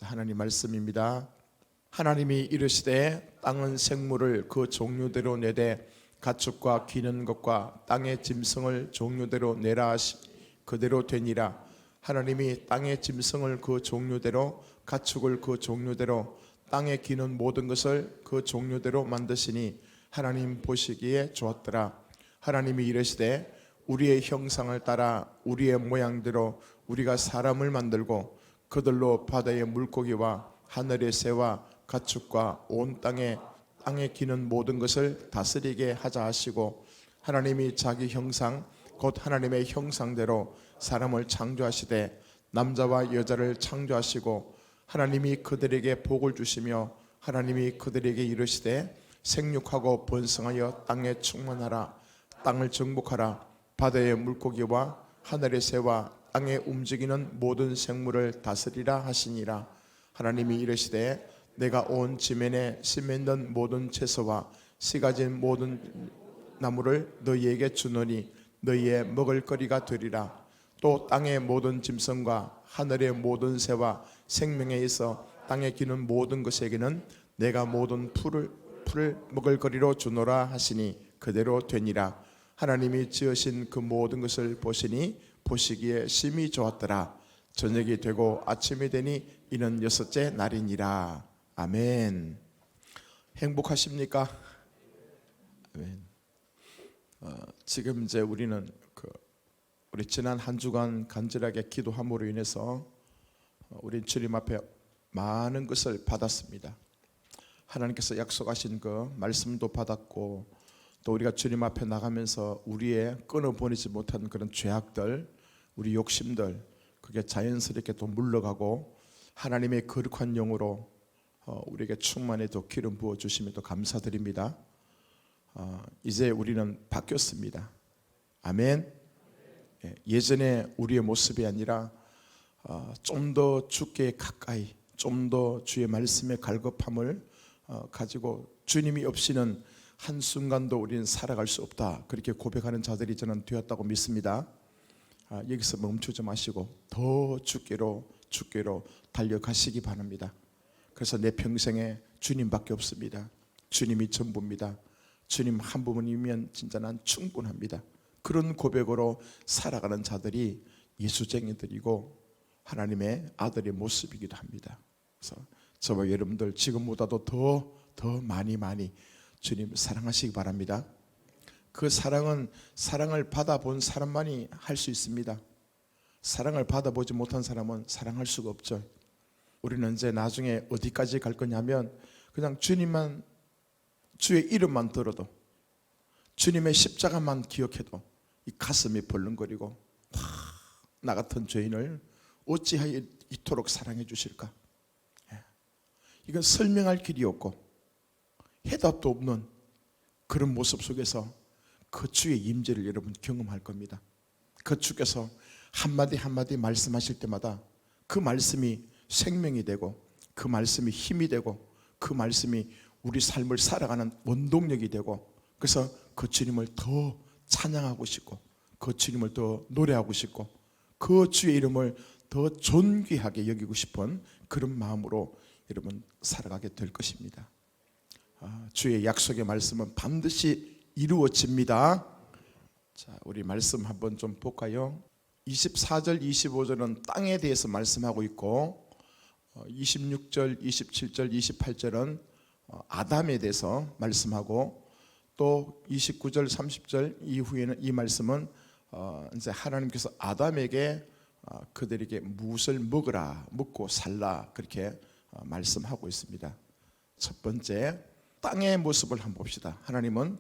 하나님 말씀입니다. 하나님이 이르시되 땅은 생물을 그 종류대로 내되 가축과 기는 것과 땅의 짐승을 종류대로 내라 하시 그대로 되니라. 하나님이 땅의 짐승을 그 종류대로 가축을 그 종류대로 땅에 기는 모든 것을 그 종류대로 만드시니 하나님 보시기에 좋았더라. 하나님이 이르시되 우리의 형상을 따라 우리의 모양대로 우리가 사람을 만들고 그들로 바다의 물고기와 하늘의 새와 가축과 온 땅에 기는 모든 것을 다스리게 하자 하시고, 하나님이 자기 형상 곧 하나님의 형상대로 사람을 창조하시되 남자와 여자를 창조하시고, 하나님이 그들에게 복을 주시며 하나님이 그들에게 이르시되 생육하고 번성하여 땅에 충만하라. 땅을 정복하라. 바다의 물고기와 하늘의 새와 땅에 움직이는 모든 생물을 다스리라 하시니라. 하나님이 이르시되 내가 온 지면에 씨 맺는 모든 채소와 씨 가진 모든 나무를 너희에게 주노니 너희의 먹을거리가 되리라. 또 땅의 모든 짐승과 하늘의 모든 새와 생명에 있어 땅에 기는 모든 것에게는 내가 모든 풀을 먹을거리로 주노라 하시니 그대로 되니라. 하나님이 지으신 그 모든 것을 보시니 보시기에 심히 좋았더라. 저녁이 되고 아침이 되니 이는 여섯째 날이니라. 아멘. 행복하십니까? 아멘. 지금 이제 우리는 우리 지난 한 주간 간절하게 기도함으로 인해서 우리 주님 앞에 많은 것을 받았습니다. 하나님께서 약속하신 그 말씀도 받았고, 또 우리가 주님 앞에 나가면서 우리의 끊어보내지 못한 그런 죄악들, 우리 욕심들, 그게 자연스럽게 또 물러가고 하나님의 거룩한 영으로 우리에게 충만히 또 기름 부어 주시면 또 감사드립니다. 이제 우리는 바뀌었습니다. 아멘. 예전에 우리의 모습이 아니라 좀 더 주께 가까이, 좀 더 주의 말씀의 갈급함을 가지고 주님이 없이는 한순간도 우리는 살아갈 수 없다, 그렇게 고백하는 자들이 저는 되었다고 믿습니다. 여기서 멈추지 마시고 더 주께로 달려가시기 바랍니다. 그래서 내 평생에 주님밖에 없습니다. 주님이 전부입니다. 주님 한 분이면 진짜 난 충분합니다. 그런 고백으로 살아가는 자들이 예수쟁이들이고 하나님의 아들의 모습이기도 합니다. 그래서 저와 여러분들 지금보다도 더 많이 주님 사랑하시기 바랍니다. 그 사랑을 받아본 사람만이 할 수 있습니다. 사랑을 받아보지 못한 사람은 사랑할 수가 없죠. 우리는 이제 나중에 어디까지 갈 거냐면 그냥 주님만, 주의 이름만 들어도, 주님의 십자가만 기억해도 이 가슴이 벌렁거리고, 나 같은 죄인을 어찌하여 이토록 사랑해 주실까? 이건 설명할 길이 없고 해답도 없는 그런 모습 속에서 그 주의 임재를 여러분 경험할 겁니다. 그 주께서 한마디 한마디 말씀하실 때마다 그 말씀이 생명이 되고, 그 말씀이 힘이 되고, 그 말씀이 우리 삶을 살아가는 원동력이 되고, 그래서 그 주님을 더 찬양하고 싶고, 그 주님을 더 노래하고 싶고, 그 주의 이름을 더 존귀하게 여기고 싶은 그런 마음으로 여러분 살아가게 될 것입니다. 주의 약속의 말씀은 반드시 이루어집니다. 자, 우리 말씀 한번 좀 볼까요? 24절, 25절은 땅에 대해서 말씀하고 있고, 26절, 27절, 28절은 아담에 대해서 말씀하고, 또 29절, 30절 이후에는 이 말씀은 이제 하나님께서 아담에게 그들에게 무엇을 먹으라, 먹고 살라, 그렇게 말씀하고 있습니다. 첫 번째, 땅의 모습을 한번 봅시다. 하나님은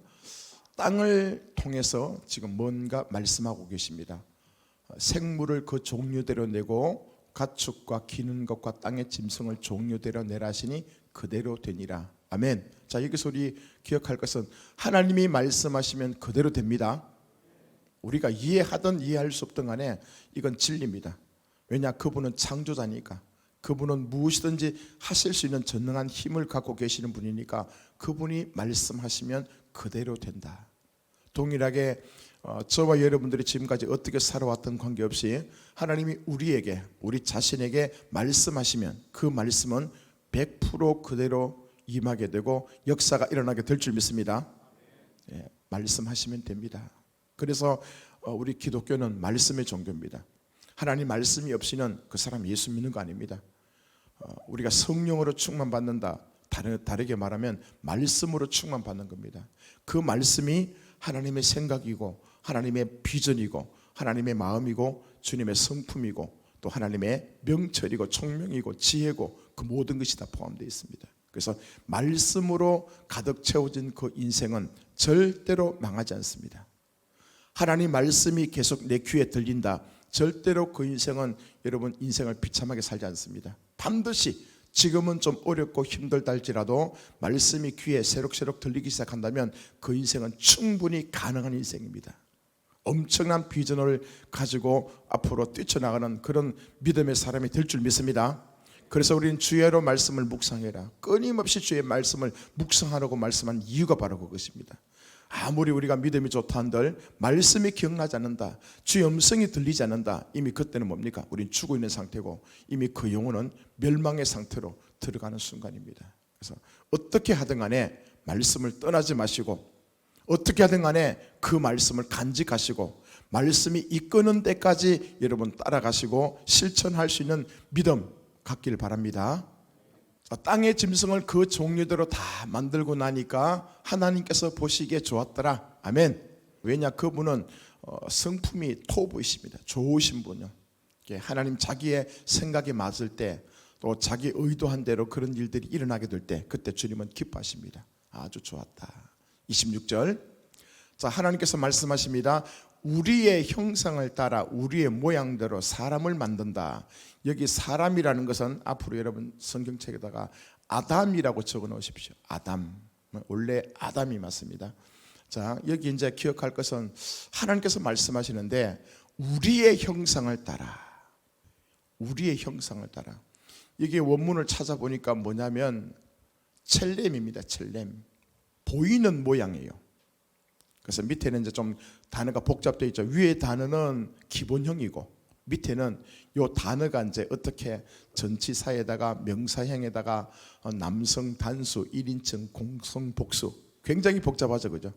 땅을 통해서 지금 뭔가 말씀하고 계십니다. 생물을 그 종류대로 내고 가축과 기는 것과 땅의 짐승을 종류대로 내라 하시니 그대로 되니라. 아멘. 자, 여기서 우리 기억할 것은 하나님이 말씀하시면 그대로 됩니다. 우리가 이해하든 이해할 수 없든 간에 이건 진리입니다. 왜냐? 그분은 창조자니까. 그분은 무엇이든지 하실 수 있는 전능한 힘을 갖고 계시는 분이니까 그분이 말씀하시면 그대로 된다. 동일하게 저와 여러분들이 지금까지 어떻게 살아왔던 관계없이 하나님이 우리에게, 우리 자신에게 말씀하시면 그 말씀은 100% 그대로 임하게 되고 역사가 일어나게 될 줄 믿습니다. 말씀하시면 됩니다. 그래서 우리 기독교는 말씀의 종교입니다. 하나님 말씀이 없이는 그 사람 예수 믿는 거 아닙니다. 우리가 성령으로 충만받는다, 다르게 말하면 말씀으로 충만받는 겁니다. 그 말씀이 하나님의 생각이고 하나님의 비전이고 하나님의 마음이고 주님의 성품이고 또 하나님의 명철이고 총명이고 지혜고 그 모든 것이 다 포함되어 있습니다. 그래서 말씀으로 가득 채워진 그 인생은 절대로 망하지 않습니다. 하나님 말씀이 계속 내 귀에 들린다, 절대로 그 인생은 여러분 인생을 비참하게 살지 않습니다. 반드시 지금은 좀 어렵고 힘들다 할지라도 말씀이 귀에 새록새록 들리기 시작한다면 그 인생은 충분히 가능한 인생입니다. 엄청난 비전을 가지고 앞으로 뛰쳐나가는 그런 믿음의 사람이 될 줄 믿습니다. 그래서 우리는 주야로 말씀을 묵상해라. 끊임없이 주의 말씀을 묵상하라고 말씀한 이유가 바로 그것입니다. 아무리 우리가 믿음이 좋다 한들 말씀이 기억나지 않는다, 주의 음성이 들리지 않는다, 이미 그때는 뭡니까? 우린 죽어 있는 상태고 이미 그 영혼은 멸망의 상태로 들어가는 순간입니다. 그래서 어떻게 하든 간에 말씀을 떠나지 마시고 어떻게 하든 간에 그 말씀을 간직하시고 말씀이 이끄는 데까지 여러분 따라가시고 실천할 수 있는 믿음 갖길 바랍니다. 땅의 짐승을 그 종류대로 다 만들고 나니까 하나님께서 보시기에 좋았더라. 아멘. 왜냐? 그분은 성품이 토부이십니다. 좋으신 분이요. 하나님 자기의 생각에 맞을 때 또 자기 의도한 대로 그런 일들이 일어나게 될 때 그때 주님은 기뻐하십니다. 아주 좋았다. 26절. 자, 하나님께서 말씀하십니다. 우리의 형상을 따라 우리의 모양대로 사람을 만든다. 여기 사람이라는 것은 앞으로 여러분 성경책에다가 아담이라고 적어 놓으십시오. 아담. 원래 아담이 맞습니다. 자, 여기 이제 기억할 것은 하나님께서 말씀하시는데 우리의 형상을 따라, 우리의 형상을 따라. 이게 원문을 찾아보니까 뭐냐면 첼렘입니다. 첼렘. 보이는 모양이에요. 그래서 밑에는 이제 좀 단어가 복잡되어 있죠. 위에 단어는 기본형이고 밑에는 요 단어가 이제 어떻게 전치사에다가 명사형에다가 남성 단수, 1인칭, 공성 복수, 굉장히 복잡하죠, 그죠?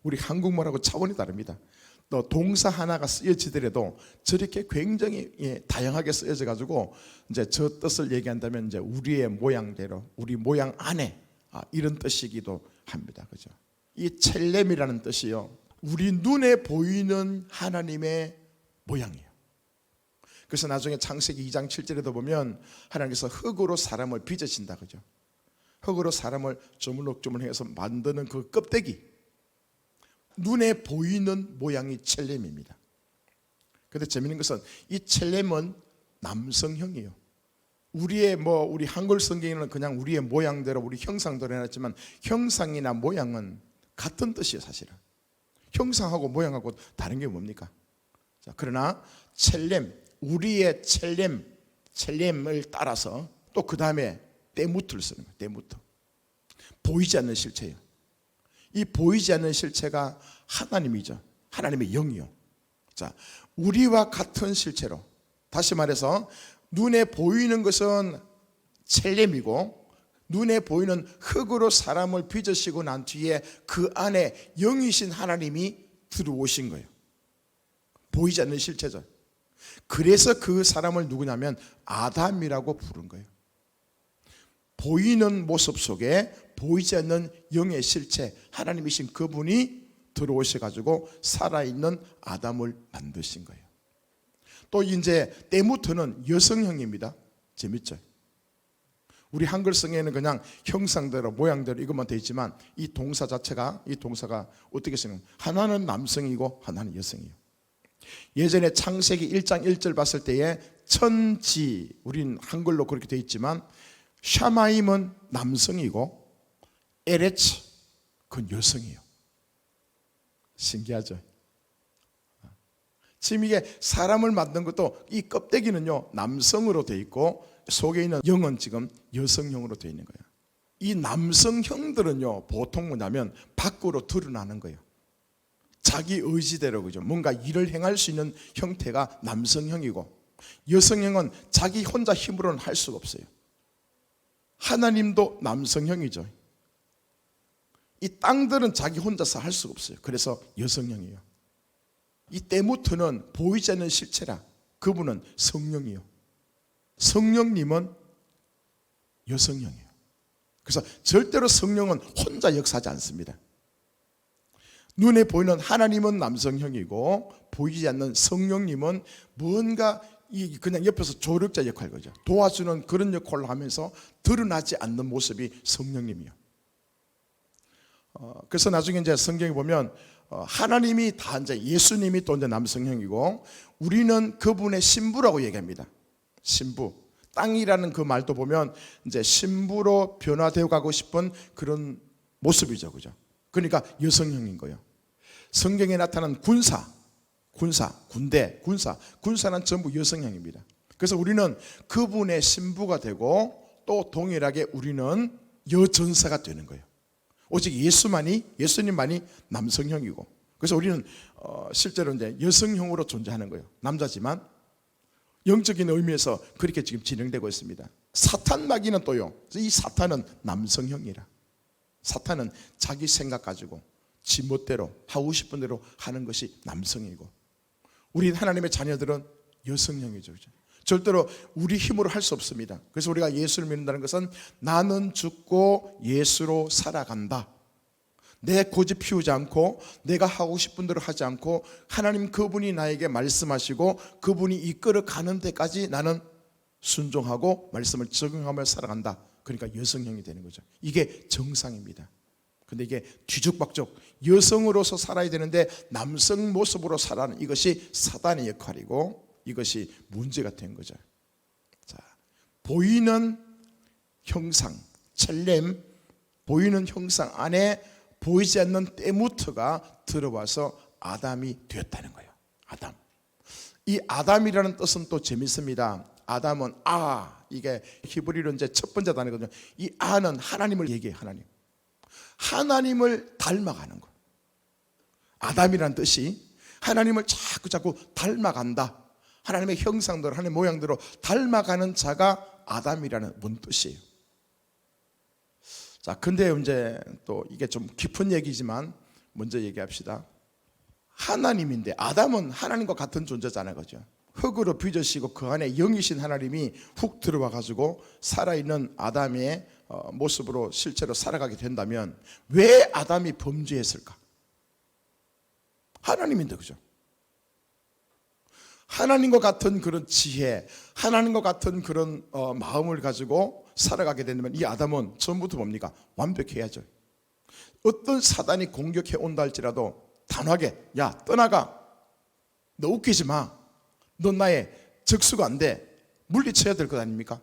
우리 한국말하고 차원이 다릅니다. 또 동사 하나가 쓰여지더라도 저렇게 굉장히 다양하게 쓰여져 가지고 이제 저 뜻을 얘기한다면 이제 우리의 모양대로, 우리 모양 안에 이런 뜻이기도 합니다, 그죠? 이 첼렘이라는 뜻이요, 우리 눈에 보이는 하나님의 모양이에요. 그래서 나중에 창세기 2장 7절에도 보면 하나님께서 흙으로 사람을 빚으신다, 그죠? 흙으로 사람을 조물럭조물해서 만드는 그 껍데기, 눈에 보이는 모양이 첼렘입니다. 그런데 재미있는 것은 이 첼렘은 남성형이에요. 우리 한글 성경에는 그냥 우리의 모양대로 우리 형상대로 해놨지만 형상이나 모양은 같은 뜻이에요. 사실은 형상하고 모양하고 다른 게 뭡니까? 자, 그러나 첼렘, 우리의 첼렘을 따라서 또 그 다음에 데무트를 쓰는 거예요. 데무트. 보이지 않는 실체예요. 이 보이지 않는 실체가 하나님이죠. 하나님의 영이요. 자, 우리와 같은 실체로, 다시 말해서 눈에 보이는 것은 첼렘이고 눈에 보이는 흙으로 사람을 빚으시고 난 뒤에 그 안에 영이신 하나님이 들어오신 거예요. 보이지 않는 실체죠. 그래서 그 사람을 누구냐면 아담이라고 부른 거예요. 보이는 모습 속에 보이지 않는 영의 실체, 하나님이신 그분이 들어오셔가지고 살아있는 아담을 만드신 거예요. 또 이제 때부터는 여성형입니다. 재밌죠? 우리 한글 성에는 그냥 형상대로 모양대로 이것만 되어 있지만 이 동사가 어떻게 쓰는 거예요? 하나는 남성이고 하나는 여성이에요. 예전에 창세기 1장 1절 봤을 때에 천지, 우린 한글로 그렇게 되어 있지만 샤마임은 남성이고 에레츠, 그건 여성이에요. 신기하죠? 지금 이게 사람을 만든 것도 이 껍데기는요 남성으로 되어 있고 속에 있는 영은 지금 여성형으로 되어 있는 거예요. 이 남성형들은요 보통 뭐냐면 밖으로 드러나는 거예요. 자기 의지대로, 그죠? 뭔가 일을 행할 수 있는 형태가 남성형이고, 여성형은 자기 혼자 힘으로는 할 수가 없어요. 하나님도 남성형이죠. 이 땅들은 자기 혼자서 할 수가 없어요. 그래서 여성형이에요. 이 때부터는 보이지 않는 실체라. 그분은 성령이요. 성령님은 여성형이에요. 그래서 절대로 성령은 혼자 역사하지 않습니다. 눈에 보이는 하나님은 남성형이고, 보이지 않는 성령님은 뭔가 그냥 옆에서 조력자 역할, 거죠. 도와주는 그런 역할을 하면서 드러나지 않는 모습이 성령님이요. 그래서 나중에 이제 성경에 보면 하나님이 다 이제 예수님이 또 이제 남성형이고, 우리는 그분의 신부라고 얘기합니다. 신부. 땅이라는 그 말도 보면 이제 신부로 변화되어 가고 싶은 그런 모습이죠, 그죠? 그러니까 여성형인 거예요. 성경에 나타난 군사는 전부 여성형입니다. 그래서 우리는 그분의 신부가 되고, 또 동일하게 우리는 여전사가 되는 거예요. 오직 예수님만이 남성형이고, 그래서 우리는 실제로 이제 여성형으로 존재하는 거예요. 남자지만 영적인 의미에서 그렇게 지금 진행되고 있습니다. 사탄 마귀는 또요, 이 사탄은 남성형이라. 사탄은 자기 생각 가지고 지 멋대로 하고 싶은 대로 하는 것이 남성이고, 우리 하나님의 자녀들은 여성형이죠. 절대로 우리 힘으로 할 수 없습니다. 그래서 우리가 예수를 믿는다는 것은 나는 죽고 예수로 살아간다. 내 고집 피우지 않고 내가 하고 싶은 대로 하지 않고 하나님 그분이 나에게 말씀하시고 그분이 이끌어 가는 데까지 나는 순종하고 말씀을 적용하며 살아간다. 그러니까 여성형이 되는 거죠. 이게 정상입니다. 근데 이게 뒤죽박죽 여성으로서 살아야 되는데 남성 모습으로 살아가는 이것이 사단의 역할이고, 이것이 문제가 된 거죠. 자, 보이는 형상, 첼렘, 보이는 형상 안에 보이지 않는 때무트가 들어와서 아담이 되었다는 거예요. 아담. 이 아담이라는 뜻은 또 재밌습니다. 아담은 이게 히브리로 이제 첫 번째 단어거든요. 이 아는 하나님을 얘기해요. 하나님을 닮아가는 거. 아담이라는 뜻이 하나님을 자꾸 닮아간다. 하나님의 형상대로, 하나님의 모양대로 닮아가는 자가 아담이라는 문 뜻이에요. 자, 근데 이제 또 이게 좀 깊은 얘기지만 먼저 얘기합시다. 하나님인데 아담은 하나님과 같은 존재잖아요, 그죠? 흙으로 빚으시고 그 안에 영이신 하나님이 훅 들어와 가지고 살아있는 아담의 모습으로 실제로 살아가게 된다면 왜 아담이 범죄했을까? 하나님인데, 그죠? 하나님과 같은 그런 지혜, 하나님과 같은 그런 마음을 가지고 살아가게 된다면 이 아담은 처음부터 뭡니까? 완벽해야죠. 어떤 사단이 공격해 온다 할지라도 단호하게, 야 떠나가, 너 웃기지 마, 너 나의 적수가 안 돼, 물리쳐야 될 것 아닙니까?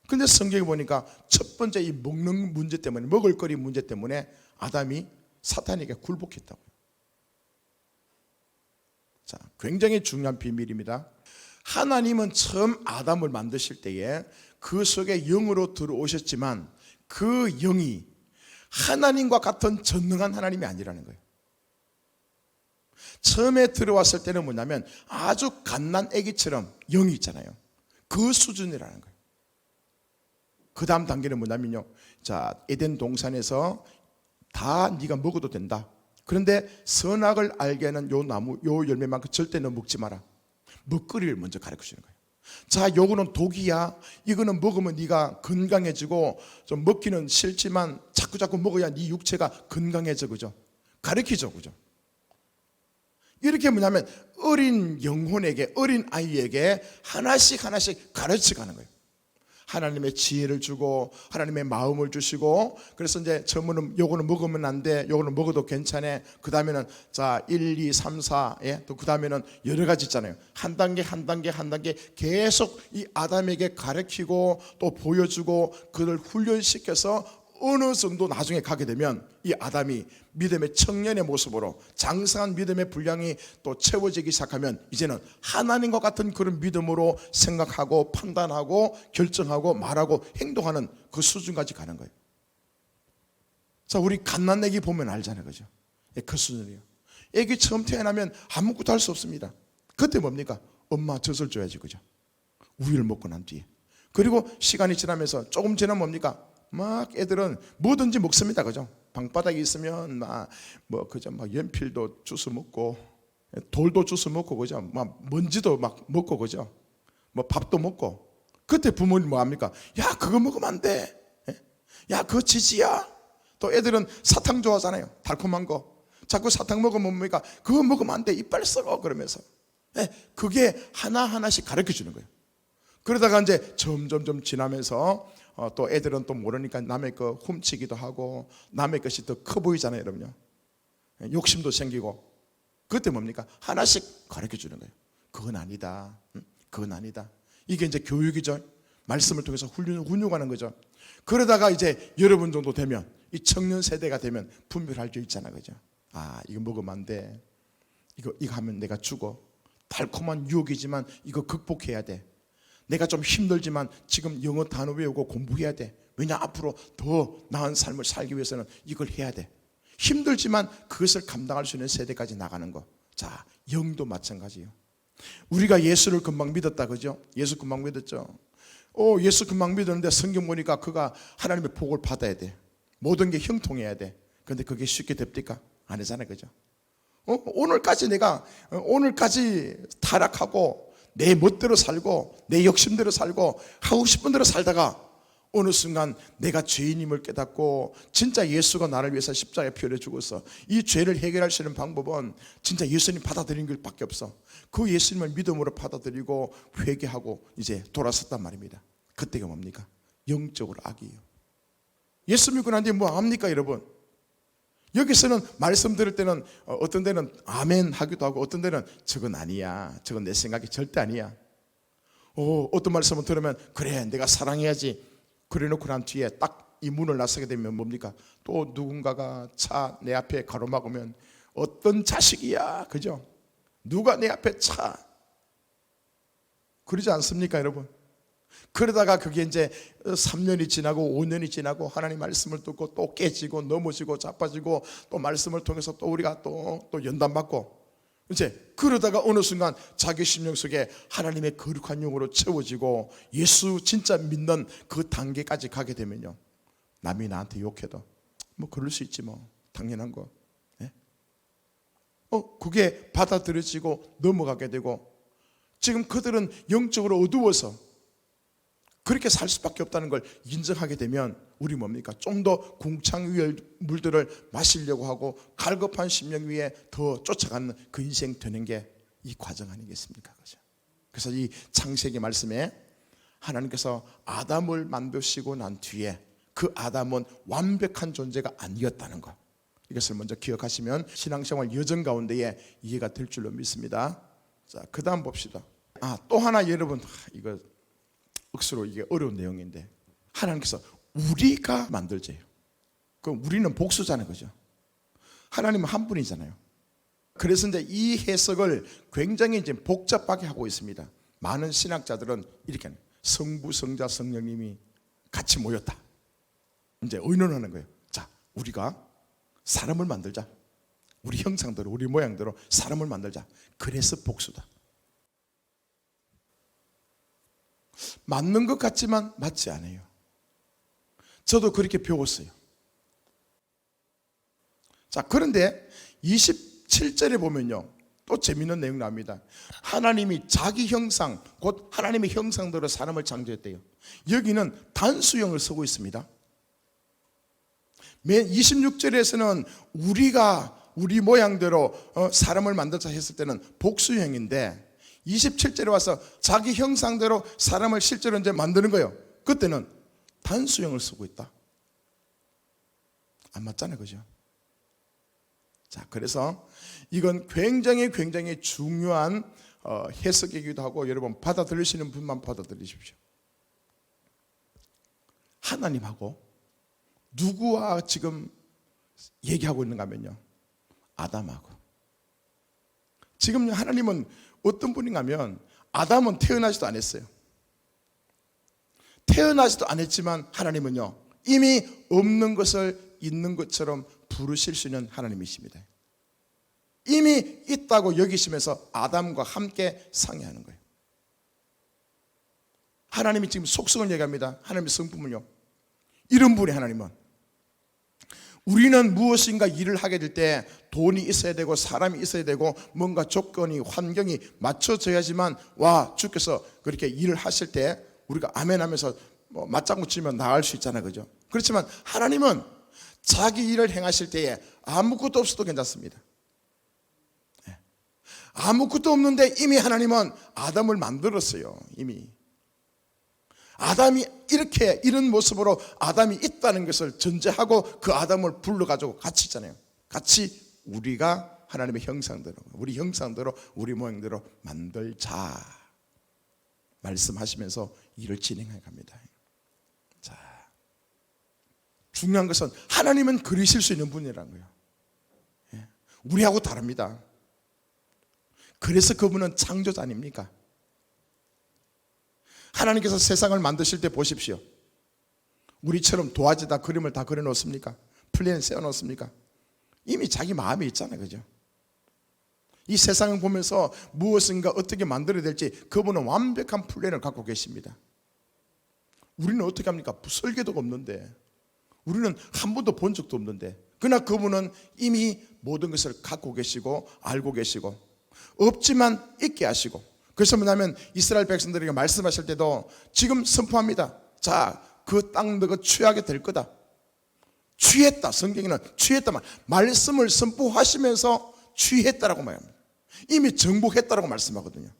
근데 성경에 보니까 첫 번째 이 먹는 문제 때문에, 먹을거리 문제 때문에 아담이 사탄에게 굴복했다고요. 자, 굉장히 중요한 비밀입니다. 하나님은 처음 아담을 만드실 때에 그 속에 영으로 들어오셨지만 그 영이 하나님과 같은 전능한 하나님이 아니라는 거예요. 처음에 들어왔을 때는 뭐냐면 아주 갓난 아기처럼 영이 있잖아요. 그 수준이라는 거예요. 그 다음 단계는 뭐냐면요, 자, 에덴 동산에서 다 네가 먹어도 된다. 그런데 선악을 알게 하는 요 나무, 요 열매만큼 절대 너 먹지 마라. 먹거리를 먼저 가르쳐 주는 거예요. 자, 요거는 독이야. 이거는 먹으면 네가 건강해지고, 좀 먹기는 싫지만 자꾸 먹어야 네 육체가 건강해져, 그죠? 가르치죠, 그죠? 이렇게 뭐냐면 어린 영혼에게, 어린 아이에게 하나씩 가르쳐가는 거예요. 하나님의 지혜를 주고 하나님의 마음을 주시고, 그래서 이제 처음에는 요거는 먹으면 안 돼, 요거는 먹어도 괜찮아. 그 다음에는 자 1, 2, 3, 4, 또 그 다음에는 여러 가지 있잖아요. 한 단계 계속 이 아담에게 가르치고 또 보여주고 그를 훈련시켜서 어느 정도 나중에 가게 되면 이 아담이 믿음의 청년의 모습으로 장성한 믿음의 분량이 또 채워지기 시작하면 이제는 하나님과 같은 그런 믿음으로 생각하고 판단하고 결정하고 말하고 행동하는 그 수준까지 가는 거예요. 자, 우리 갓난아기 보면 알잖아요, 그죠? 그 수준이에요. 애기 처음 태어나면 아무것도 할 수 없습니다. 그때 뭡니까? 엄마 젖을 줘야지, 그죠? 우유를 먹고 난 뒤에. 그리고 시간이 지나면서 조금 지나면 뭡니까? 막 애들은 뭐든지 먹습니다, 그죠? 방바닥에 있으면 그죠? 막 연필도 주워 먹고, 돌도 주워 먹고, 그죠? 막 먼지도 막 먹고, 그죠? 뭐 밥도 먹고. 그때 부모님 뭐 합니까? 야, 그거 먹으면 안 돼. 야, 그거 지지야. 또 애들은 사탕 좋아하잖아요. 달콤한 거. 자꾸 사탕 먹으면 뭡니까? 그거 먹으면 안 돼. 이빨 썩어. 그러면서. 그게 하나하나씩 가르쳐 주는 거예요. 그러다가 이제 점점 지나면서 또 애들은 또 모르니까 남의 거 훔치기도 하고 남의 것이 더 커 보이잖아요, 여러분요. 욕심도 생기고. 그때 뭡니까? 하나씩 가르쳐 주는 거예요. 그건 아니다. 그건 아니다. 이게 이제 교육이죠. 말씀을 통해서 훈육하는 거죠. 그러다가 이제 여러분 정도 되면, 이 청년 세대가 되면 분별할 수 있잖아, 그죠? 아, 이거 먹으면 안 돼. 이거 하면 내가 죽어. 달콤한 유혹이지만 이거 극복해야 돼. 내가 좀 힘들지만 지금 영어 단어 외우고 공부해야 돼. 왜냐, 앞으로 더 나은 삶을 살기 위해서는 이걸 해야 돼. 힘들지만 그것을 감당할 수 있는 세대까지 나가는 거. 자, 영도 마찬가지예요. 우리가 예수를 금방 믿었다, 그죠? 예수 금방 믿었죠. 예수 금방 믿었는데 성경 보니까 그가 하나님의 복을 받아야 돼. 모든 게 형통해야 돼. 그런데 그게 쉽게 됩니까? 안 되잖아요, 그죠? 오늘까지 내가 오늘까지 타락하고 내 멋대로 살고 내 욕심대로 살고 하고 싶은 대로 살다가 어느 순간 내가 죄인임을 깨닫고 진짜 예수가 나를 위해서 십자가에 피 흘려 죽어서 이 죄를 해결할 수 있는 방법은 진짜 예수님 받아들이는 것밖에 없어. 그 예수님을 믿음으로 받아들이고 회개하고 이제 돌아섰단 말입니다. 그때가 뭡니까? 영적으로 악이에요. 예수 믿고 난 뒤에 뭐 합니까, 여러분? 여기서는 말씀 들을 때는 어떤 데는 아멘 하기도 하고 어떤 데는 저건 아니야, 저건 내 생각이 절대 아니야. 어떤 말씀을 들으면 그래, 내가 사랑해야지. 그래놓고 난 뒤에 딱 이 문을 나서게 되면 뭡니까? 또 누군가가 차 내 앞에 가로막으면 어떤 자식이야, 그죠? 누가 내 앞에 차, 그러지 않습니까, 여러분? 그러다가 그게 이제 3년이 지나고 5년이 지나고 하나님 말씀을 듣고 또 깨지고 넘어지고 자빠지고 또 말씀을 통해서 또 우리가 또 연단받고 이제 그러다가 어느 순간 자기 심령 속에 하나님의 거룩한 영으로 채워지고 예수 진짜 믿는 그 단계까지 가게 되면요, 남이 나한테 욕해도 뭐 그럴 수 있지, 뭐 당연한 거. 그게 받아들여지고 넘어가게 되고, 지금 그들은 영적으로 어두워서 그렇게 살 수밖에 없다는 걸 인정하게 되면 우리 뭡니까? 좀 더 궁창 위의 물들을 마시려고 하고 갈급한 심령 위에 더 쫓아가는 그 인생 되는 게 이 과정 아니겠습니까? 그죠? 그래서 이 창세기 말씀에 하나님께서 아담을 만드시고 난 뒤에 그 아담은 완벽한 존재가 아니었다는 것, 이것을 먼저 기억하시면 신앙생활 여정 가운데에 이해가 될 줄로 믿습니다. 자, 그 다음 봅시다. 또 하나, 여러분, 이거 억수로 이게 어려운 내용인데, 하나님께서 우리가 만들자예요. 그럼 우리는 복수잖아요, 그죠? 하나님은 한 분이잖아요. 그래서 이제 이 해석을 굉장히 이제 복잡하게 하고 있습니다. 많은 신학자들은 이렇게 성부, 성자, 성령님이 같이 모였다. 이제 의논하는 거예요. 자, 우리가 사람을 만들자. 우리 형상대로, 우리 모양대로 사람을 만들자. 그래서 복수다. 맞는 것 같지만 맞지 않아요. 저도 그렇게 배웠어요. 자, 그런데 27절에 보면요, 또 재미있는 내용 나옵니다. 하나님이 자기 형상, 곧 하나님의 형상대로 사람을 창조했대요. 여기는 단수형을 쓰고 있습니다. 맨 26절에서는 우리가 우리 모양대로 사람을 만들자 했을 때는 복수형인데, 27절에 와서 자기 형상대로 사람을 실제로 이제 만드는 거예요. 그때는 단수형을 쓰고 있다. 안 맞잖아요, 그죠? 자, 그래서 이건 굉장히 중요한 해석이기도 하고, 여러분 받아들이시는 분만 받아들이십시오. 하나님하고 누구와 지금 얘기하고 있는가 하면요, 아담하고. 지금 하나님은 어떤 분인가 하면, 아담은 태어나지도 않았어요. 태어나지도 않았지만 하나님은요, 이미 없는 것을 있는 것처럼 부르실 수 있는 하나님이십니다. 이미 있다고 여기시면서 아담과 함께 상의하는 거예요. 하나님이 지금 속성을 얘기합니다. 하나님의 성품을요. 이런 분이 하나님은 우리는 무엇인가 일을 하게 될 때 돈이 있어야 되고 사람이 있어야 되고 뭔가 조건이 환경이 맞춰져야지만 와 주께서 그렇게 일을 하실 때 우리가 아멘 하면서 맞장구 치면 나갈 수 있잖아요. 그죠? 그렇지만 하나님은 자기 일을 행하실 때에 아무것도 없어도 괜찮습니다. 아무것도 없는데 이미 하나님은 아담을 만들었어요. 이미 아담이 이렇게 이런 모습으로 아담이 있다는 것을 전제하고 그 아담을 불러가지고 같이 있잖아요. 같이 우리가 하나님의 형상대로 우리 형상대로 우리 모양대로 만들자 말씀하시면서 일을 진행해 갑니다. 자, 중요한 것은 하나님은 그리실 수 있는 분이라는 거예요. 우리하고 다릅니다. 그래서 그분은 창조자 아닙니까? 하나님께서 세상을 만드실 때 보십시오. 우리처럼 도화지다 그림을 다 그려놓습니까? 플랜 세워놓습니까? 이미 자기 마음에 있잖아요. 그죠? 이 세상을 보면서 무엇인가 어떻게 만들어야 될지 그분은 완벽한 플랜을 갖고 계십니다. 우리는 어떻게 합니까? 설계도가 없는데, 우리는 한 번도 본 적도 없는데, 그러나 그분은 이미 모든 것을 갖고 계시고 알고 계시고 없지만 있게 하시고, 그래서 뭐냐면 이스라엘 백성들에게 말씀하실 때도 지금 선포합니다. 자, 그 땅 너가 취하게 될 거다. 취했다. 성경에는 취했다 말씀을 선포하시면서 취했다라고 말합니다. 이미 정복했다라고 말씀하거든요.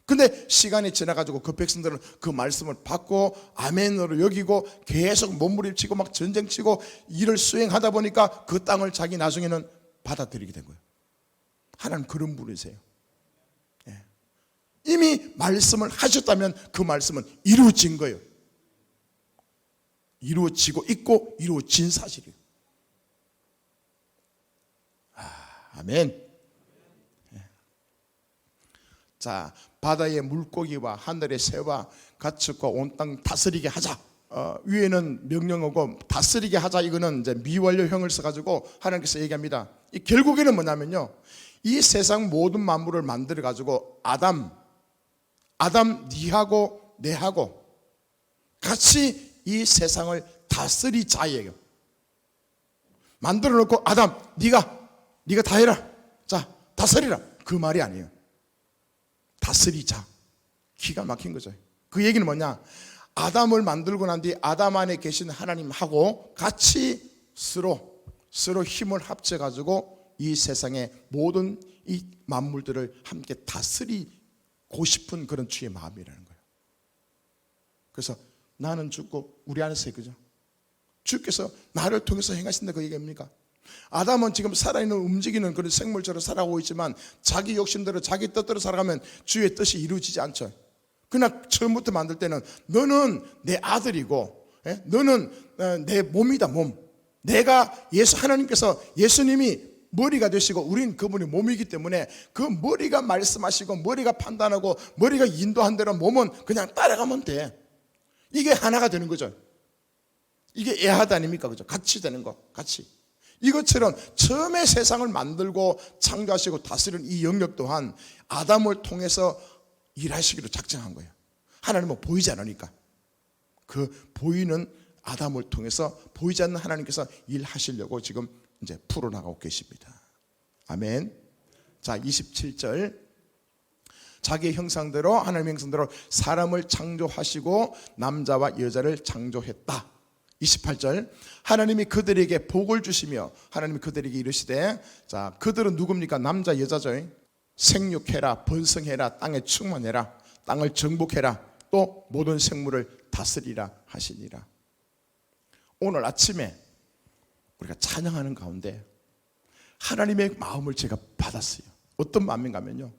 근데 시간이 지나가지고 그 백성들은 그 말씀을 받고 아멘으로 여기고 계속 몸부림치고 막 전쟁치고 일을 수행하다 보니까 그 땅을 자기 나중에는 받아들이게 된 거예요. 하나님 그런 분이세요. 이미 말씀을 하셨다면 그 말씀은 이루어진 거예요. 이루어지고 있고 이루어진 사실이에요. 아멘. 자, 바다의 물고기와 하늘의 새와 가축과 온 땅 다스리게 하자. 위에는 명령하고 다스리게 하자. 이거는 이제 미완료형을 써가지고 하나님께서 얘기합니다. 이 결국에는 뭐냐면요, 이 세상 모든 만물을 만들어 가지고 아담 니하고 내하고 같이 이 세상을 다스리자예요. 만들어 놓고 아담 네가 다 해라. 자, 다스리라. 그 말이 아니에요. 다스리자. 기가 막힌 거죠. 그 얘기는 뭐냐? 아담을 만들고 난 뒤 아담 안에 계신 하나님하고 같이 서로 힘을 합쳐 가지고 이 세상의 모든 이 만물들을 함께 다스리고 싶은 그런 주의 마음이라는 거예요. 그래서 나는 죽고 우리 안에서 그죠? 주께서 나를 통해서 행하신다 그 얘기입니까? 아담은 지금 살아있는 움직이는 그런 생물처럼 살아오고 있지만 자기 욕심대로 자기 뜻대로 살아가면 주의 뜻이 이루어지지 않죠. 그러나 처음부터 만들 때는 너는 내 아들이고 너는 내 몸이다. 몸. 내가 하나님께서 예수님이 머리가 되시고 우린 그분이 몸이기 때문에 그 머리가 말씀하시고 머리가 판단하고 머리가 인도한 대로 몸은 그냥 따라가면 돼. 이게 하나가 되는 거죠. 이게 애하다 아닙니까? 그죠? 같이 되는 거. 같이. 이것처럼 처음에 세상을 만들고 창조하시고 다스리는 이 영역 또한 아담을 통해서 일하시기로 작정한 거예요. 하나님은 보이지 않으니까 그 보이는 아담을 통해서 보이지 않는 하나님께서 일하시려고 지금 이제 풀어나가고 계십니다. 아멘. 자, 27절. 자기의 형상대로 하나님의 형상대로 사람을 창조하시고 남자와 여자를 창조했다. 28절. 하나님이 그들에게 복을 주시며 하나님이 그들에게 이르시되, 자, 그들은 누굽니까? 남자 여자죠. 생육해라, 번성해라, 땅에 충만해라, 땅을 정복해라, 또 모든 생물을 다스리라 하시니라. 오늘 아침에 우리가 찬양하는 가운데 하나님의 마음을 제가 받았어요. 어떤 마음인가 하면요,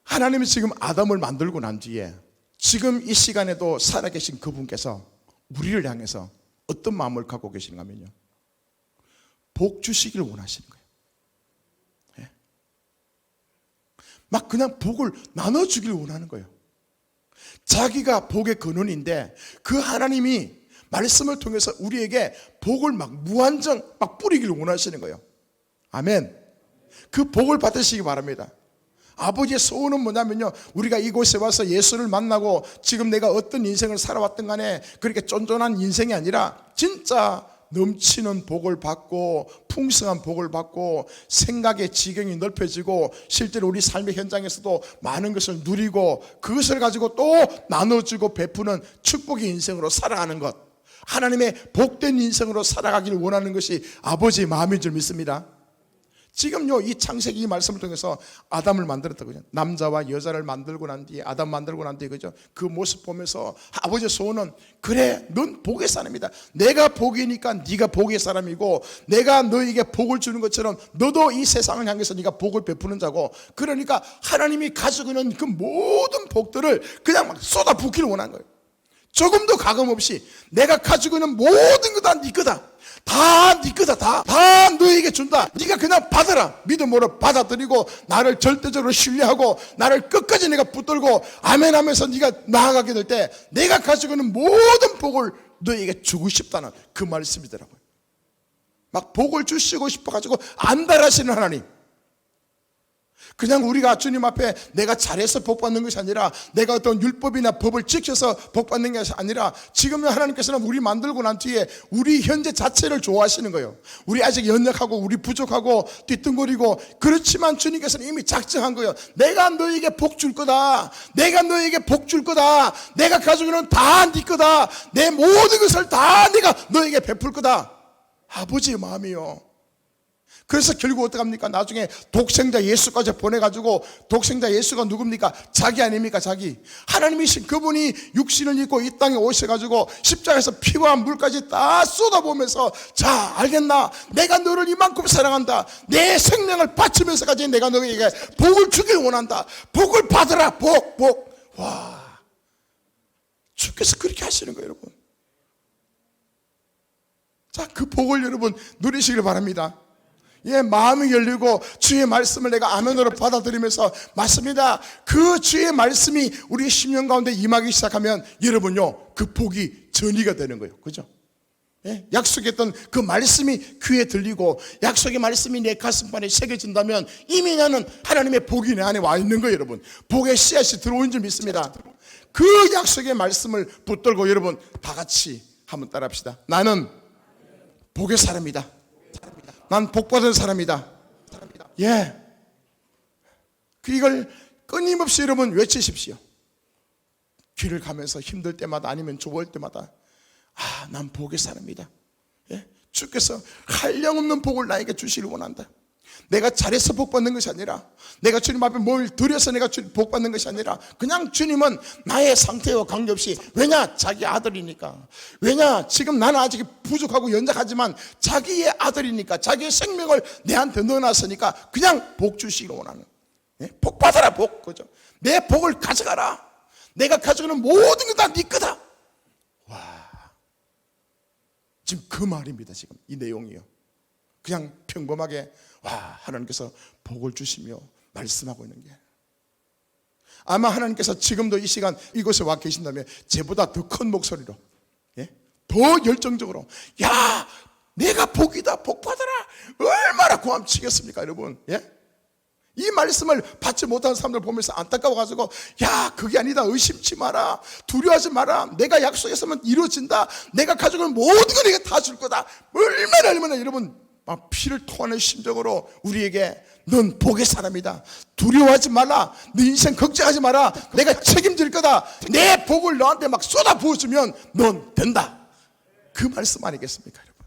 하나님이 지금 아담을 만들고 난 뒤에 지금 이 시간에도 살아계신 그분께서 우리를 향해서 어떤 마음을 갖고 계신가 하면요, 복 주시기를 원하시는 거예요. 막 그냥 복을 나눠주기를 원하는 거예요. 자기가 복의 근원인데 그 하나님이 말씀을 통해서 우리에게 복을 막 무한정 막 뿌리기를 원하시는 거예요. 아멘. 그 복을 받으시기 바랍니다. 아버지의 소원은 뭐냐면요, 우리가 이곳에 와서 예수를 만나고 지금 내가 어떤 인생을 살아왔든 간에 그렇게 쫀쫀한 인생이 아니라 진짜 넘치는 복을 받고 풍성한 복을 받고 생각의 지경이 넓혀지고 실제로 우리 삶의 현장에서도 많은 것을 누리고 그것을 가지고 또 나눠주고 베푸는 축복의 인생으로 살아가는 것, 하나님의 복된 인생으로 살아가기를 원하는 것이 아버지의 마음인 줄 믿습니다. 지금요, 이 창세기 이 말씀을 통해서 아담을 만들었다, 그죠? 남자와 여자를 만들고 난 뒤에, 아담 만들고 난 뒤에, 그죠? 그 모습 보면서 아버지의 소원은, 그래, 넌 복의 사람이다. 내가 복이니까 네가 복의 사람이고, 내가 너에게 복을 주는 것처럼 너도 이 세상을 향해서 네가 복을 베푸는 자고, 그러니까 하나님이 가지고 있는 그 모든 복들을 그냥 막 쏟아붓기를 원한 거예요. 조금도 가감 없이 내가 가지고 있는 모든 거 다 네 거다. 다 네 거다. 다 너에게 준다. 네가 그냥 받아라. 믿음으로 받아들이고 나를 절대적으로 신뢰하고 나를 끝까지 내가 붙들고 아멘 하면서 네가 나아가게 될 때 내가 가지고 있는 모든 복을 너에게 주고 싶다는 그 말씀이더라고요. 막 복을 주시고 싶어가지고 안달하시는 하나님. 그냥 우리가 주님 앞에 내가 잘해서 복받는 것이 아니라 내가 어떤 율법이나 법을 지켜서 복받는 것이 아니라 지금 하나님께서는 우리 만들고 난 뒤에 우리 현재 자체를 좋아하시는 거예요. 우리 아직 연약하고 우리 부족하고 뒤뚱거리고 그렇지만 주님께서는 이미 작정한 거예요. 내가 너에게 복 줄 거다. 내가 너에게 복 줄 거다. 내가 가지고 있는 다 네 거다. 내 모든 것을 다 내가 너에게 베풀 거다. 아버지의 마음이요. 그래서 결국 어떡합니까? 나중에 독생자 예수까지 보내가지고 독생자 예수가 누굽니까? 자기 아닙니까? 자기. 하나님이신 그분이 육신을 입고 이 땅에 오셔가지고 십자가에서 피와 물까지 다 쏟아보면서 자, 알겠나? 내가 너를 이만큼 사랑한다. 내 생명을 바치면서까지 내가 너에게 복을 주길 원한다. 복을 받으라. 복. 와, 주께서 그렇게 하시는 거예요, 여러분. 자, 그 복을 여러분 누리시길 바랍니다. 예, 마음이 열리고 주의 말씀을 내가 아멘으로 받아들이면서 맞습니다. 그 주의 말씀이 우리 심령 가운데 임하기 시작하면 여러분요, 그 복이 전이가 되는 거예요. 그죠? 예, 약속했던 그 말씀이 귀에 들리고 약속의 말씀이 내 가슴판에 새겨진다면 이미 나는 하나님의 복이 내 안에 와 있는 거예요, 여러분. 복의 씨앗이 들어온 줄 믿습니다. 그 약속의 말씀을 붙들고 여러분 다 같이 한번 따라합시다. 나는 복의 사람이다. 난 복받은 사람이다. 예. 이걸 끊임없이 여러분 외치십시오. 길을 가면서 힘들 때마다 아니면 좋을 때마다 아, 난 복의 사람이다. 예. 주께서 한량없는 복을 나에게 주시길 원한다. 내가 잘해서 복받는 것이 아니라 내가 주님 앞에 뭘 드려서 내가 복받는 것이 아니라 그냥 주님은 나의 상태와 관계없이 왜냐? 자기 아들이니까. 왜냐? 지금 나는 아직 부족하고 연약하지만 자기의 아들이니까 자기의 생명을 내한테 넣어놨으니까 그냥 복 주시기를 원하는. 복 받아라. 복. 그죠? 내 복을 가져가라. 내가 가지고 있는 모든 게 다 네 거다. 와, 지금 그 말입니다. 지금 이 내용이요. 그냥 평범하게 와, 하나님께서 복을 주시며 말씀하고 있는 게 아마 하나님께서 지금도 이 시간 이곳에 와 계신다면 저보다 더 큰 목소리로 더 열정적으로 야, 내가 복이다, 복 받아라 얼마나 고함치겠습니까 여러분. 이 말씀을 받지 못하는 사람들 보면서 안타까워가지고 야, 그게 아니다, 의심치 마라, 두려워하지 마라, 내가 약속했으면 이루어진다, 내가 가지고 있는 모든 걸 내가 다 줄 거다, 얼마나 여러분 막 피를 토하는 심정으로 우리에게 넌 복의 사람이다, 두려워하지 말라, 네 인생 걱정하지 마라, 내가 책임질 거다, 내 복을 너한테 막 쏟아 부어주면 넌 된다, 그 말씀 아니겠습니까 여러분.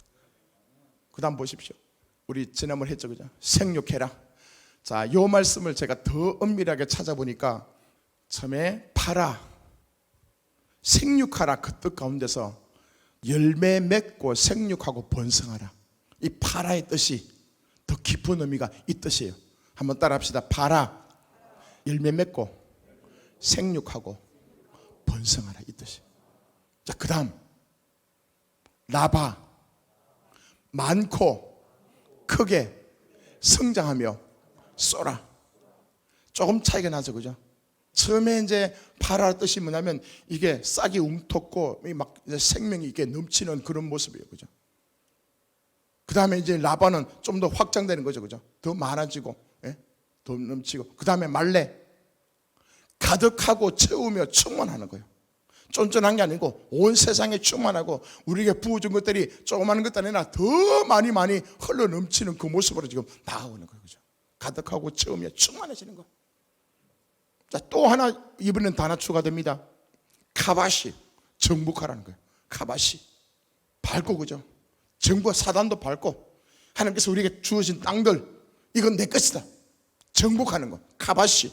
그 다음 보십시오. 우리 지난번 했죠, 그죠? 생육해라. 자, 이 말씀을 제가 더 엄밀하게 찾아보니까 처음에 파라, 생육하라 그 뜻 가운데서 열매 맺고 생육하고 번성하라, 이 파라의 뜻이 더 깊은 의미가 이 뜻이에요. 한번 따라합시다. 파라, 열매 맺고 생육하고 번성하라, 이 뜻이. 자, 그 다음 라바, 많고 크게 성장하며 쏘라. 조금 차이가 나죠, 그죠? 처음에 이제 파라 뜻이 뭐냐면 이게 싹이 움텄고 막 생명이 이렇게 넘치는 그런 모습이에요, 그죠? 그 다음에 이제 라반은 좀 더 확장되는 거죠. 그죠? 더 많아지고, 예? 더 넘치고. 그 다음에 말레. 가득하고 채우며 충만하는 거예요. 쫀쫀한 게 아니고 온 세상에 충만하고 우리에게 부어준 것들이 조그마한 것도 아니라 더 많이 흘러 넘치는 그 모습으로 지금 나아오는 거예요. 그죠? 가득하고 채우며 충만해지는 거. 자, 또 하나 이번엔 단어 추가됩니다. 카바시. 정복하라는 거예요. 카바시. 밟고, 그죠? 정부 사단도 밟고 하나님께서 우리에게 주어진 땅들, 이건 내 것이다. 정복하는 거. 카바시.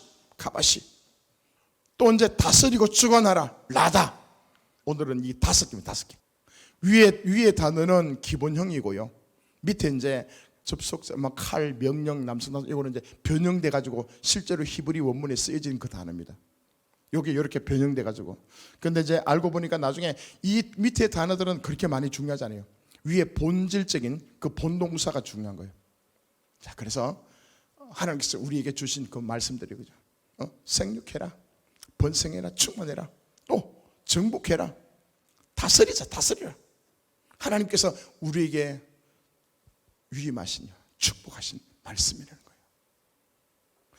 또 이제 다스리고 주관하라. 라다. 오늘은 이 5개입니다. 5개. 위에 단어는 기본형이고요. 밑에 이제 접속사, 칼, 명령, 남성, 이거는 이제 변형돼 가지고 실제로 히브리 원문에 쓰여진 그 단어입니다. 여기 이렇게 변형돼 가지고. 근데 이제 알고 보니까 나중에 이 밑에 단어들은 그렇게 많이 중요하지 않아요. 위에 본질적인 그 본동사가 중요한 거예요. 자, 그래서 하나님께서 우리에게 주신 그 말씀들이, 그죠? 생육해라, 번성해라, 충만해라, 또 정복해라, 다스리라. 하나님께서 우리에게 위임하신, 축복하신 말씀이라는 거예요.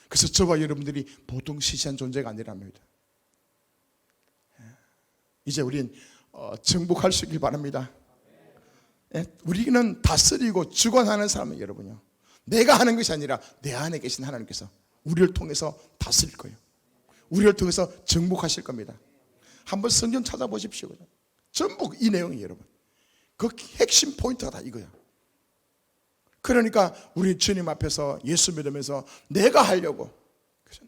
그래서 저와 여러분들이 보통 시시한 존재가 아니랍니다. 이제 우린 정복할 수 있길 바랍니다. 우리는 다스리고 주관하는 사람은 여러분요, 내가 하는 것이 아니라 내 안에 계신 하나님께서 우리를 통해서 다스릴 거예요. 우리를 통해서 정복하실 겁니다. 한번 성경 찾아보십시오. 전부 이 내용이에요, 여러분. 그 핵심 포인트가 다 이거야. 그러니까 우리 주님 앞에서 예수 믿으면서 내가 하려고,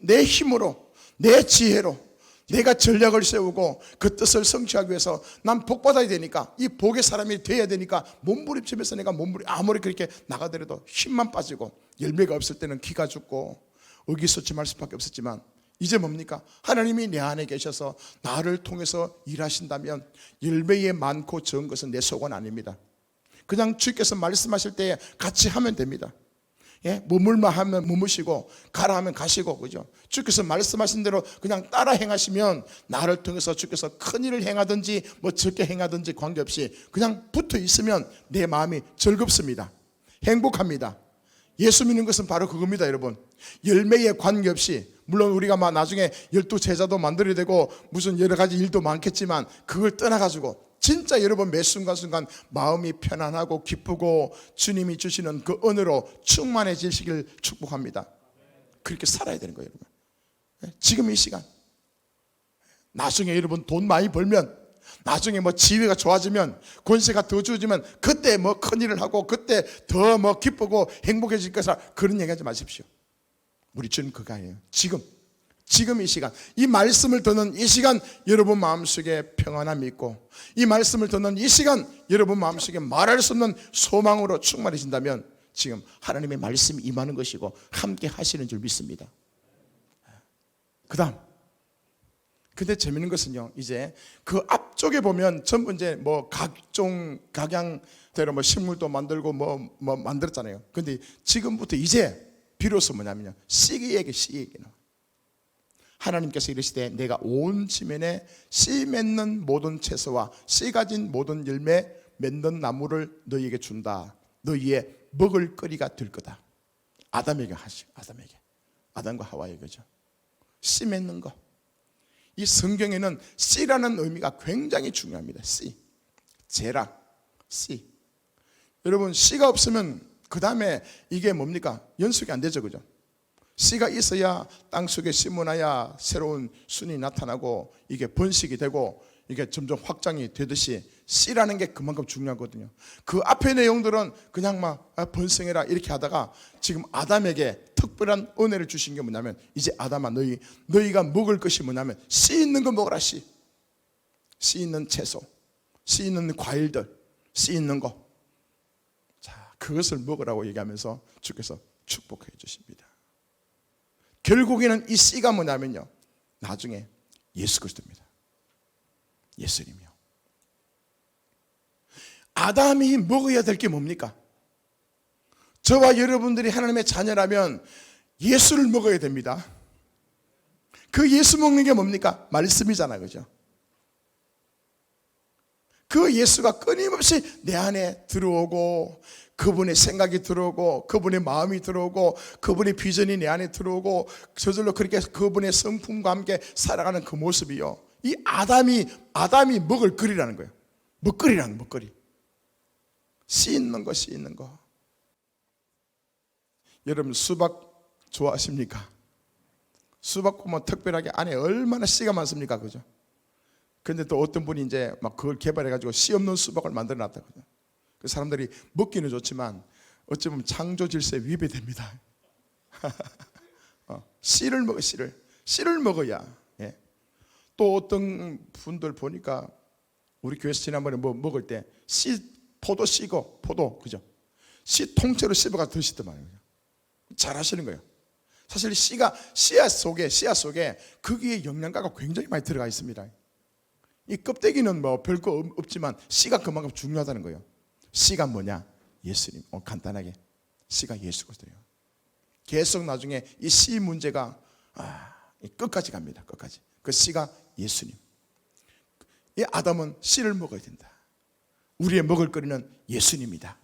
내 힘으로, 내 지혜로 내가 전략을 세우고 그 뜻을 성취하기 위해서 난 복받아야 되니까, 이 복의 사람이 돼야 되니까 몸부림치면서 내가 아무리 그렇게 나가더라도 힘만 빠지고 열매가 없을 때는 기가 죽고 의기소침할 수밖에 없었지만, 이제 뭡니까? 하나님이 내 안에 계셔서 나를 통해서 일하신다면 열매에 많고 적은 것은 내 속은 아닙니다. 그냥 주께서 말씀하실 때 같이 하면 됩니다. 머물마 하면 머무시고 가라 하면 가시고, 그죠? 주께서 말씀하신 대로 그냥 따라 행하시면 나를 통해서 주께서 큰 일을 행하든지 적게 행하든지 관계없이 그냥 붙어 있으면 내 마음이 즐겁습니다. 행복합니다. 예수 믿는 것은 바로 그겁니다, 여러분. 열매에 관계없이, 물론 우리가 나중에 12제자도 만들어야 되고 무슨 여러 가지 일도 많겠지만, 그걸 떠나가지고 진짜 여러분 매 순간순간 마음이 편안하고 기쁘고 주님이 주시는 그 은혜로 충만해지시길 축복합니다. 그렇게 살아야 되는 거예요, 여러분. 지금 이 시간, 나중에 여러분 돈 많이 벌면, 나중에 지위가 좋아지면, 권세가 더 주어지면 그때 큰 일을 하고 그때 더 기쁘고 행복해질 것이라 그런 얘기하지 마십시오. 우리 주님 그거 아니에요. 지금 이 시간, 이 말씀을 듣는 이 시간 여러분 마음속에 평안함이 있고, 이 말씀을 듣는 이 시간 여러분 마음속에 말할 수 없는 소망으로 충만해진다면 지금 하나님의 말씀이 임하는 것이고 함께 하시는 줄 믿습니다. 그 다음, 근데 재밌는 것은요, 이제 그 앞쪽에 보면 전부 이제 각종 각양대로 식물도 만들고 만들었잖아요. 근데 지금부터 이제 비로소 뭐냐면요, 씨 얘기 나와요. 하나님께서 이르시되 내가 온 지면에 씨 맺는 모든 채소와 씨 가진 모든 열매 맺는 나무를 너희에게 준다. 너희의 먹을 거리가 될 거다. 아담에게 아담과 하와에게, 그죠? 씨 맺는 거. 이 성경에는 씨라는 의미가 굉장히 중요합니다. 씨, 재랑, 씨. 여러분, 씨가 없으면 그 다음에 이게 뭡니까? 연속이 안 되죠, 그죠? 씨가 있어야 땅속에 심어놔야 새로운 순이 나타나고 이게 번식이 되고 이게 점점 확장이 되듯이 씨라는 게 그만큼 중요하거든요. 그 앞의 내용들은 그냥 번성해라 이렇게 하다가 지금 아담에게 특별한 은혜를 주신 게 뭐냐면, 이제 아담아 너희가 먹을 것이 뭐냐면 씨 있는 거 먹어라. 씨 있는 채소, 씨 있는 과일들, 씨 있는 거. 자, 그것을 먹으라고 얘기하면서 주께서 축복해 주십니다. 결국에는 이 씨가 뭐냐면요, 나중에 예수 그리스도입니다. 예수님이요. 아담이 먹어야 될 게 뭡니까? 저와 여러분들이 하나님의 자녀라면 예수를 먹어야 됩니다. 그 예수 먹는 게 뭡니까? 말씀이잖아요, 그죠? 그 예수가 끊임없이 내 안에 들어오고 그분의 생각이 들어오고 그분의 마음이 들어오고 그분의 비전이 내 안에 들어오고 저절로 그렇게 그분의 성품과 함께 살아가는 그 모습이요, 이 아담이 먹을 거리라는 거예요. 먹거리라는 먹거리. 씨 있는 거, 씨 있는 거. 여러분 수박 좋아하십니까? 수박 보면 특별하게 안에 얼마나 씨가 많습니까? 그죠? 근데 또 어떤 분이 이제 막 그걸 개발해가지고 씨 없는 수박을 만들어 놨다거든요. 그 사람들이 먹기는 좋지만 어쩌면 창조 질서에 위배됩니다. 씨를 먹어, 씨를 먹어야. 예. 또 어떤 분들 보니까 우리 교회에서 지난번에 뭐 먹을 때 포도 씨고 포도, 그죠? 씨 통째로 씹어가 드시더만요. 잘하시는 거예요. 사실 씨앗 속에 거기에 영양가가 굉장히 많이 들어가 있습니다. 이 껍데기는 뭐 별거 없지만 씨가 그만큼 중요하다는 거예요. 씨가 뭐냐? 예수님. 간단하게 씨가 예수거든요. 계속 나중에 이 씨 문제가 끝까지 갑니다. 끝까지. 그 씨가 예수님. 이 아담은 씨를 먹어야 된다. 우리의 먹을 거리는 예수님이다.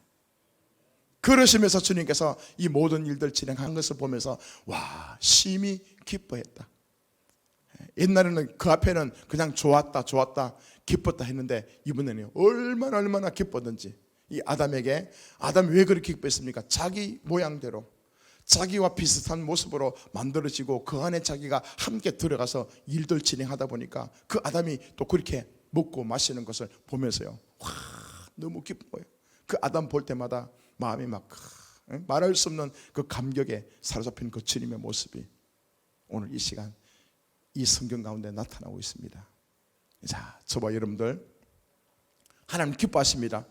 그러시면서 주님께서 이 모든 일들 진행한 것을 보면서 와, 심히 기뻐했다. 옛날에는 그 앞에는 그냥 좋았다 기뻤다 했는데 이번에는 얼마나 기뻤는지, 이 아담이 왜 그렇게 기뻐했습니까? 자기 모양대로 자기와 비슷한 모습으로 만들어지고 그 안에 자기가 함께 들어가서 일들 진행하다 보니까 그 아담이 또 그렇게 먹고 마시는 것을 보면서요, 와, 너무 기쁜 거예요. 그 아담 볼 때마다 마음이 막 말할 수 없는 그 감격에 사로잡힌 그 주님의 모습이 오늘 이 시간 이 성경 가운데 나타나고 있습니다. 자, 저와 여러분들 하나님 기뻐하십니다.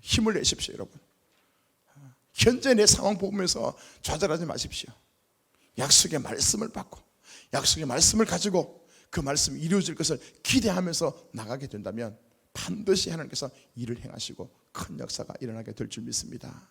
힘을 내십시오, 여러분. 현재 내 상황 보면서 좌절하지 마십시오. 약속의 말씀을 받고 약속의 말씀을 가지고 그 말씀이 이루어질 것을 기대하면서 나가게 된다면 반드시 하나님께서 일을 행하시고 큰 역사가 일어나게 될 줄 믿습니다.